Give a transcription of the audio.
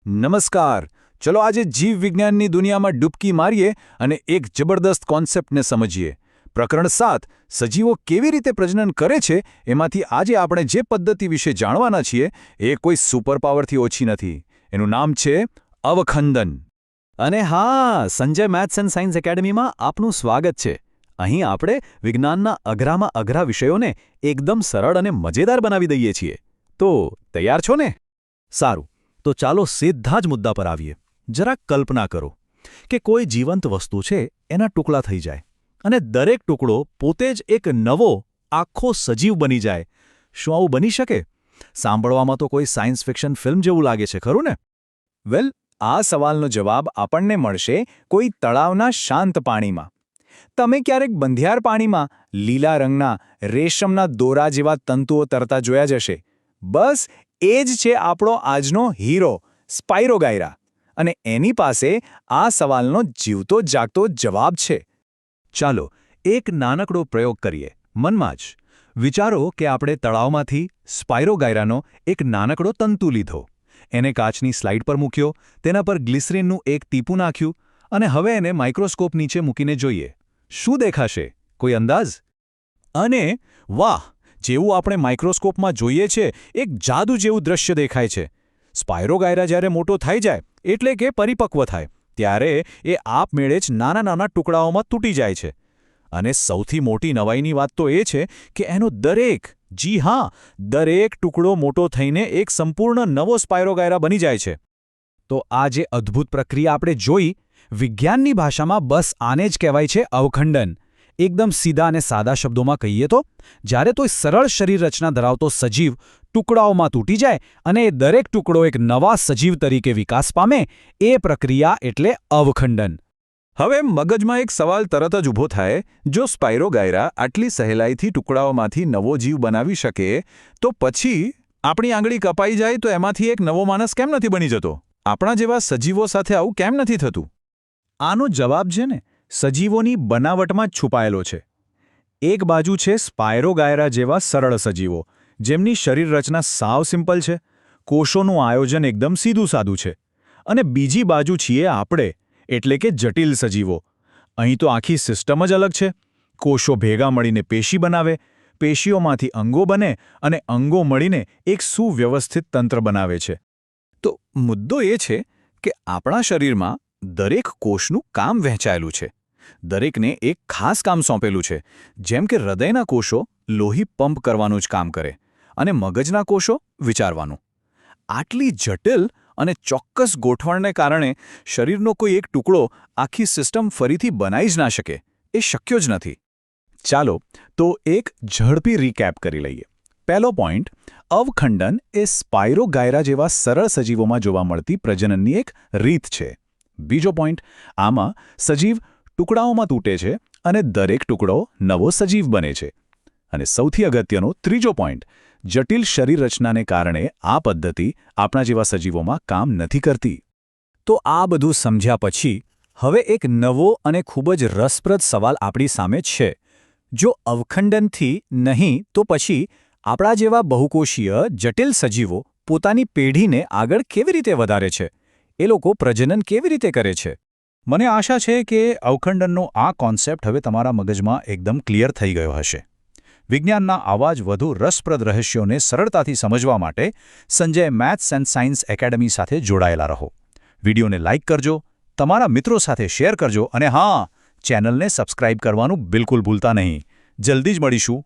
નમસ્કાર. ચલો આજે જીવ વિજ્ઞાનની દુનિયામાં ડૂબકી મારીએ અને એક જબરદસ્ત કોન્સેપ્ટને સમજીએ. પ્રકરણ 7 સજીવો કેવી રીતે પ્રજનન કરે છે એમાંથી આજે આપણે જે પદ્ધતિ વિશે જાણવાના છીએ એ કોઈ સુપર પાવરથી ઓછી નથી. એનું નામ છે અવખંદન. અને હા, સંજય મેથ્સ એન્ડ સાયન્સ એકેડમીમાં આપનું સ્વાગત છે. અહીં આપણે વિજ્ઞાનના અઘરામાં અઘરા વિષયોને એકદમ સરળ અને મજેદાર બનાવી દઈએ છીએ. તો તૈયાર છો ને? સારું, તો ચાલો સીધા જ મુદ્દા પર આવીએ. જરાક કલ્પના કરો કે કોઈ જીવંત વસ્તુ છે એના ટુકડા થઈ જાય અને દરેક ટુકડો પોતે જ એક નવો આખો સજીવ બની જાય. શું આવું બની શકે? સાંભળવામાં તો કોઈ સાયન્સ ફિક્શન ફિલ્મ જેવું લાગે છે, ખરું ને? વેલ, આ સવાલનો જવાબ આપણને મળશે કોઈ તળાવના શાંત પાણીમાં. તમે ક્યારેક બંધિયાર પાણીમાં લીલા રંગના રેશમના દોરા જેવા તંતુઓ તરતા જોયા જ હશે. બસ એ જ છે આપણો આજનો હીરો, સ્પાઇરોગાયરા. અને એની પાસે આ સવાલનો જીવતો જાગતો જવાબ છે. ચાલો એક નાનકડો પ્રયોગ કરીએ, મનમાં જ. વિચારો કે આપણે તળાવમાંથી સ્પાઇરોગાયરાનો એક નાનકડો તંતુ લીધો, એને કાચની સ્લાઇડ પર મૂક્યો, તેના પર ગ્લિસરીનનું એક ટીપું નાખ્યું અને હવે એને માઇક્રોસ્કોપ નીચે મૂકીને જોઈએ. શું દેખાશે? કોઈ અંદાજ? અને વાહ! જેવું આપણે માઇક્રોસ્કોપમાં જોઈએ છે એક જાદુ જેવું દ્રશ્ય દેખાય છે. સ્પાઇરોગાયરા જ્યારે મોટો થઈ જાય એટલે કે પરિપક્વ થાય ત્યારે એ આપમેળે જ નાના નાના ટુકડાઓમાં તૂટી જાય છે. અને સૌથી મોટી નવાઈની વાત તો એ છે કે એનો દરેક, જી હા, દરેક ટુકડો મોટો થઈને એક સંપૂર્ણ નવો સ્પાઇરોગાયરા બની જાય છે. તો આ જે અદ્ભુત પ્રક્રિયા આપણે જોઈ, વિજ્ઞાનની ભાષામાં બસ આને જ કહેવાય છે અવખંડન. એકદમ સીધા અને સાદા શબ્દોમાં કહીએ તો, જ્યારે કોઈ સરળ શરીર રચના ધરાવતો સજીવ ટુકડાઓમાં તૂટી જાય અને એ દરેક ટુકડો એક નવા સજીવ તરીકે વિકાસ પામે, એ પ્રક્રિયા એટલે અવખંડન. હવે મગજમાં એક સવાલ તરત જ ઊભો થાય, જો સ્પાઇરોગાયરા આટલી સહેલાઈથી ટુકડાઓમાંથી નવો જીવ બનાવી શકે તો પછી આપણી આંગળી કપાઈ જાય તો એમાંથી એક નવો માણસ કેમ નથી બની જતો? આપણા જેવા સજીવો સાથે આવું કેમ નથી થતું? આનો જવાબ છે ને સજીવોની બનાવટમાં જ છુપાયેલો છે. એક બાજુ છે સ્પાઇરોગાયરા જેવા સરળ સજીવો, જેમની શરીર રચના સાવ સિમ્પલ છે, કોષોનું આયોજન એકદમ સીધું સાદું છે. અને બીજી બાજુ છીએ આપણે, એટલે કે જટિલ સજીવો. અહીં તો આખી સિસ્ટમ જ અલગ છે. કોષો ભેગા મળીને પેશી બનાવે, પેશીઓમાંથી અંગો બને અને અંગો મળીને એક સુવ્યવસ્થિત તંત્ર બનાવે છે. તો મુદ્દો એ છે કે આપણા શરીરમાં દરેક કોષનું કામ વહેંચાયેલું છે. દરેકને એક ખાસ કામ સોંપેલું છે. જેમ કે હૃદયના કોષો લોહી પંપ કરવાનું જ કામ કરે અને મગજના કોષો વિચારવાનું. આટલી જટિલ અને ચોક્કસ ગોઠવણને કારણે શરીરનો કોઈ એક ટુકડો આખી સિસ્ટમ ફરીથી બનાવી જ ના શકે. એ શક્ય જ નથી. ચાલો તો એક ઝડપી રીકેપ કરી લઈએ. પહેલો પોઈન્ટ, અવખંડન એ સ્પાઇરોગાયરા જેવા સરળ સજીવોમાં જોવા મળતી પ્રજનનની એક રીત છે. બીજો પોઈન્ટ, આમાં સજીવ ટુકડાઓમાં તૂટે છે અને દરેક ટુકડો નવો સજીવ બને છે. અને સૌથી અગત્યનો ત્રીજો પોઈન્ટ, જટિલ શરીર રચનાને કારણે આ પદ્ધતિ આપણા જેવા સજીવોમાં કામ નથી કરતી. તો આ બધું સમજ્યા પછી હવે એક નવો અને ખૂબ જ રસપ્રદ સવાલ આપણી સામે છે. જો અવખંડનથી નહીં તો પછી આપણા જેવા બહુકોષીય જટિલ સજીવો પોતાની પેઢીને આગળ કેવી રીતે વધારે છે? એ લોકો પ્રજનન કેવી રીતે કરે છે? મને આશા છે કે અવખંડનનો આ કોન્સેપ્ટ હવે તમારા મગજમાં એકદમ ક્લિયર થઈ ગયો હશે. વિજ્ઞાનના આવા જ વધુ રસપ્રદ રહસ્યોને સરળતાથી સમજવા માટે Sanjay maths and science academy સાથે જોડાયેલા રહો. વિડીયોને લાઇક કરજો, તમારા મિત્રો સાથે શેર કરજો અને હા, ચેનલને સબસ્ક્રાઇબ કરવાનું બિલકુલ ભૂલતા નહીં. જલ્દી જ મળીશું